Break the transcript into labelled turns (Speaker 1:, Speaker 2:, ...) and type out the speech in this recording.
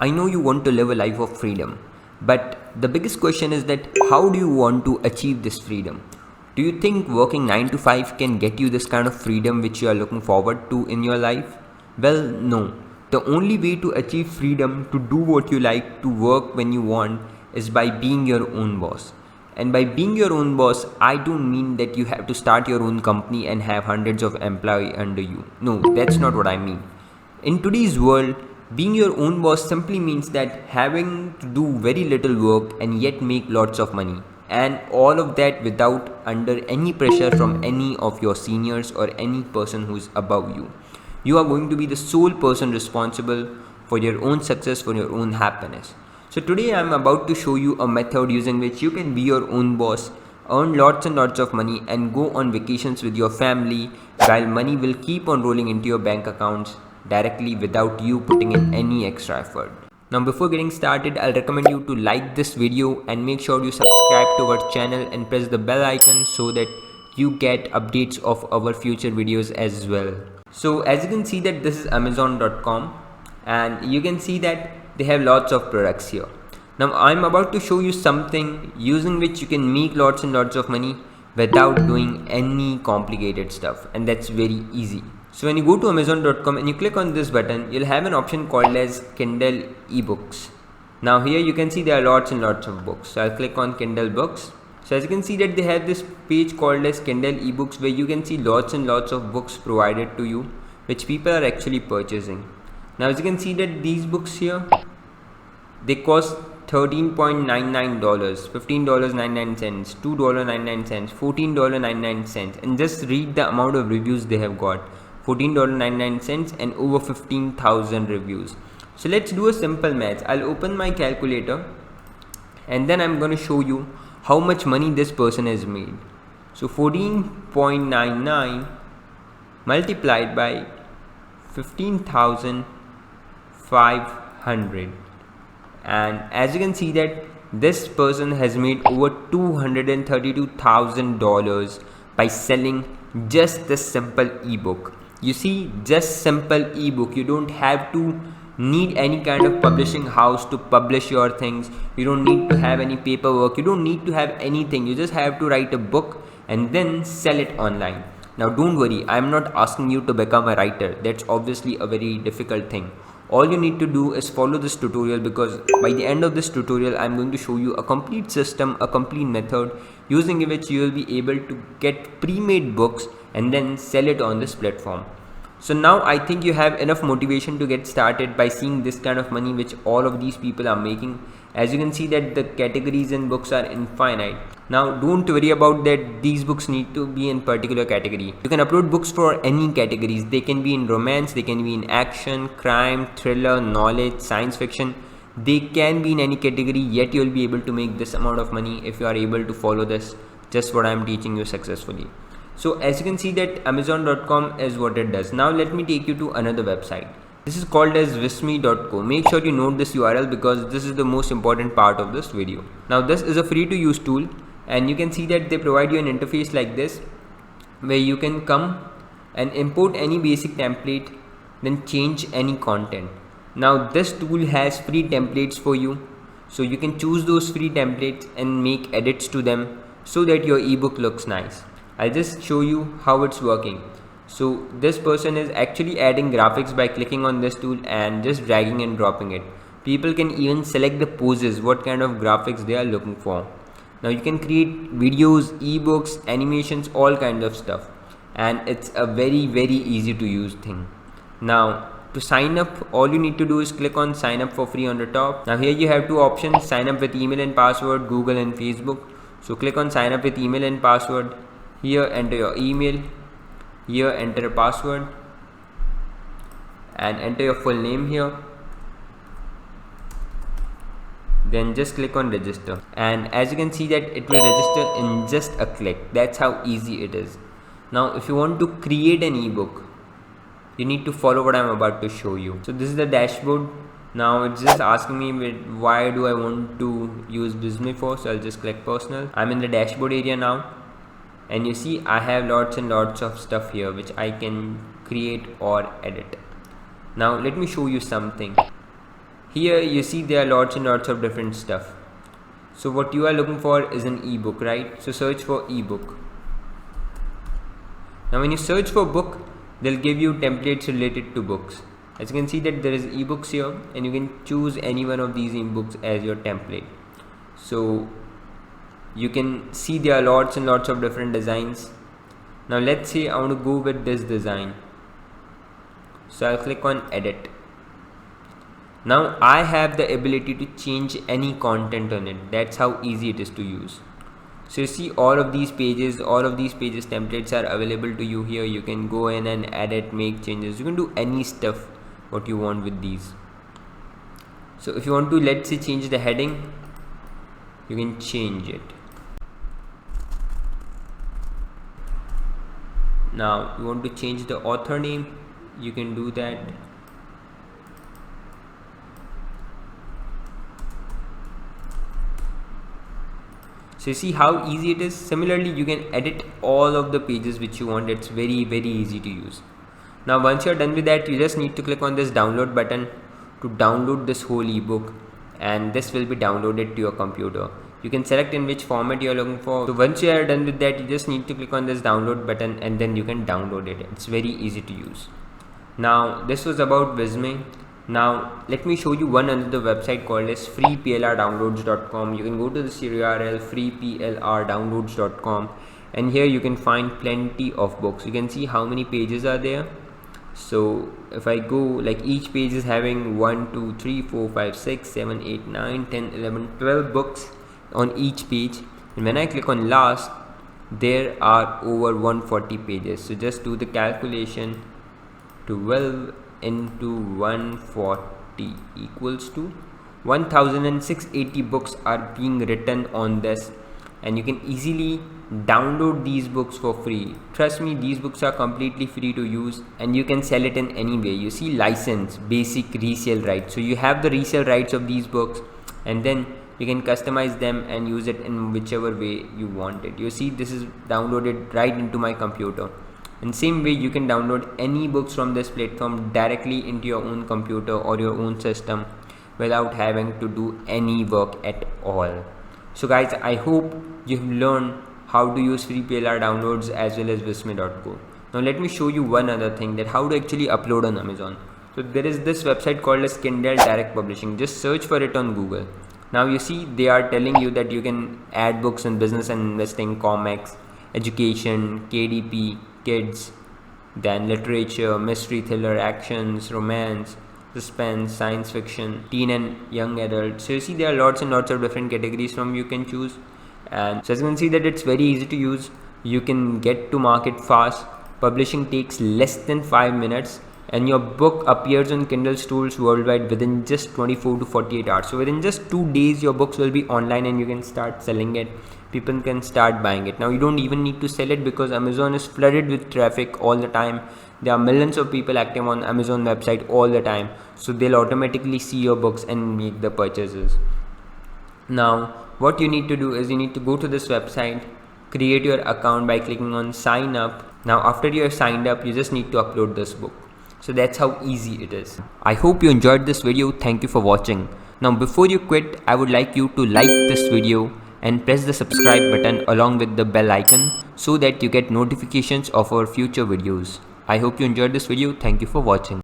Speaker 1: I know you want to live a life of freedom, but the biggest question is that how do you want to achieve this freedom? Do you think working 9 to 5 can get you this kind of freedom which you are looking forward to in your life? Well, no. The only way to achieve freedom to do what you like, to work when you want, is by being your own boss. And by being your own boss, I don't mean that you have to start your own company and have hundreds of employees under you. No, that's not what I mean. In today's world, being your own boss simply means that having to do very little work and yet make lots of money. And all of that without under any pressure from any of your seniors or any person who's above you. You are going to be the sole person responsible for your own success, for your own happiness. So today I'm about to show you a method using which you can be your own boss, earn lots and lots of money and go on vacations with your family while money will keep on rolling into your bank accounts directly without you putting in any extra effort. Now before getting started, I'll recommend you to like this video and make sure you subscribe to our channel and press the bell icon so that you get updates of our future videos as well. So as you can see that this is Amazon.com and you can see that they have lots of products here. Now I'm about to show you something using which you can make lots and lots of money without doing any complicated stuff, and that's very easy. So when you go to Amazon.com and you click on this button, you'll have an option called as Kindle eBooks. Now here you can see there are lots and lots of books. So I'll click on Kindle books. So as you can see that they have this page called as Kindle eBooks where you can see lots and lots of books provided to you which people are actually purchasing. Now as you can see that these books here, they cost $13.99, $15.99, $2.99, $14.99, and just read the amount of reviews they have got. $14.99 and over 15,000 reviews. So let's do a simple math. I'll open my calculator and then I'm going to show you how much money this person has made. So 14.99 multiplied by 15,500, and as you can see that this person has made over $232,000 by selling just this simple ebook. You see, just simple ebook. You don't have to need any kind of publishing house to publish your things. You don't need to have any paperwork. You don't need to have anything. You just have to write a book and then sell it online. Now don't worry, I'm not asking you to become a writer. That's obviously a very difficult thing. All you need to do is follow this tutorial, because by the end of this tutorial I'm going to show you a complete system, a complete method using which you will be able to get pre-made books and then sell it on this platform. So now I think you have enough motivation to get started by seeing this kind of money which all of these people are making. As you can see that the categories in books are infinite. Now don't worry about that these books need to be in particular category. You can upload books for any categories. They can be in romance, they can be in action, crime, thriller, knowledge, science fiction. They can be in any category, yet you will be able to make this amount of money if you are able to follow this, just what I am teaching you successfully. So as you can see that Amazon.com is what it does. Now let me take you to another website. This is called as Wisme.co. Make sure you note this URL because this is the most important part of this video. Now this is a free to use tool and you can see that they provide you an interface like this where you can come and import any basic template, then change any content. Now this tool has free templates for you, so you can choose those free templates and make edits to them so that your ebook looks nice. I'll just show you how it's working. So this person is actually adding graphics by clicking on this tool and just dragging and dropping it. People can even select the poses, what kind of graphics they are looking for. Now you can create videos, ebooks, animations, all kinds of stuff, and it's a very easy to use thing. Now to sign up, all you need to do is click on sign up for free on the top. Now here you have two options, sign up with email and password, Google and Facebook. So click on sign up with email and password. Here enter your email, here enter a password and enter your full name here. Then just click on register, and as you can see that it will register in just a click. That's how easy it is. Now if you want to create an ebook, you need to follow what I'm about to show you. So this is the dashboard. Now it's just asking me why do I want to use Wisme for, so I'll just click personal. I'm in the dashboard area now. And you see I have lots and lots of stuff here which I can create or edit. Now let me show you something. here you see there are lots and lots of different stuff. So what you are looking for is an ebook, right? So search for ebook. Now when you search for book, they'll give you templates related to books. As you can see that there is ebooks here, and you can choose any one of these ebooks as your template. So you can see there are lots and lots of different designs. Now let's say I want to go with this design. So I'll click on edit. Now I have the ability to change any content on it. That's how easy it is to use. So you see all of these pages templates are available to you here. You can go in and edit, make changes. You can do any stuff what you want with these. So if you want to, let's say, change the heading, you can change it. Now you want to change the author name, you can do that. So you see how easy it is. Similarly, you can edit all of the pages which you want. It's very easy to use. Now once you're done with that, you just need to click on this download button to download this whole ebook, and this will be downloaded to your computer. You can select in which format you're looking for. So once you are done with that, you just need to click on this download button, and then you can download it. It's very easy to use. Now this was about Visme. Now let me show you one another website called as freeplrdownloads.com. You can go to this URL freeplrdownloads.com, and here you can find plenty of books. You can see how many pages are there. So if I go, like, each page is having 1 2 3 4 5 6 7 8 9 10 11 12 books on each page, and when I click on last, there are over 140 pages. So just do the calculation. 12 into 140 equals to 1680 books are being written on this, and you can easily download these books for free. Trust me, these books are completely free to use, and you can sell it in any way. You see, license, basic, resale rights. So you have the resale rights of these books, and then you can customize them and use it in whichever way you want it. You see, this is downloaded right into my computer. In same way, you can download any books from this platform directly into your own computer or your own system without having to do any work at all. So guys, I hope you've learned how to use FreePLR downloads as well as Visme.co. Now let me show you one other thing, that how to actually upload on Amazon. So there is this website called as Kindle Direct Publishing. Just search for it on Google. Now you see they are telling you that you can add books in business and investing, comics, education, KDP, kids, then literature, mystery, thriller, actions, romance, suspense, science fiction, teen and young adult. So you see there are lots and lots of different categories from you can choose. And so as you can see that it's very easy to use. You can get to market fast. Publishing takes less than 5 minutes, and your book appears on Kindle stores worldwide within just 24 to 48 hours. So within just 2 days your books will be online and you can start selling it. People can start buying it. Now you don't even need to sell it because Amazon is flooded with traffic all the time. There are millions of people active on Amazon website all the time, so they'll automatically see your books and make the purchases. Now what you need to do is you need to go to this website, create your account by clicking on sign up. Now after you're signed up, you just need to upload this book. So that's how easy it is. I hope you enjoyed this video. Thank you for watching. Now before you quit, I would like you to like this video and press the subscribe button along with the bell icon so that you get notifications of our future videos. I hope you enjoyed this video. Thank you for watching.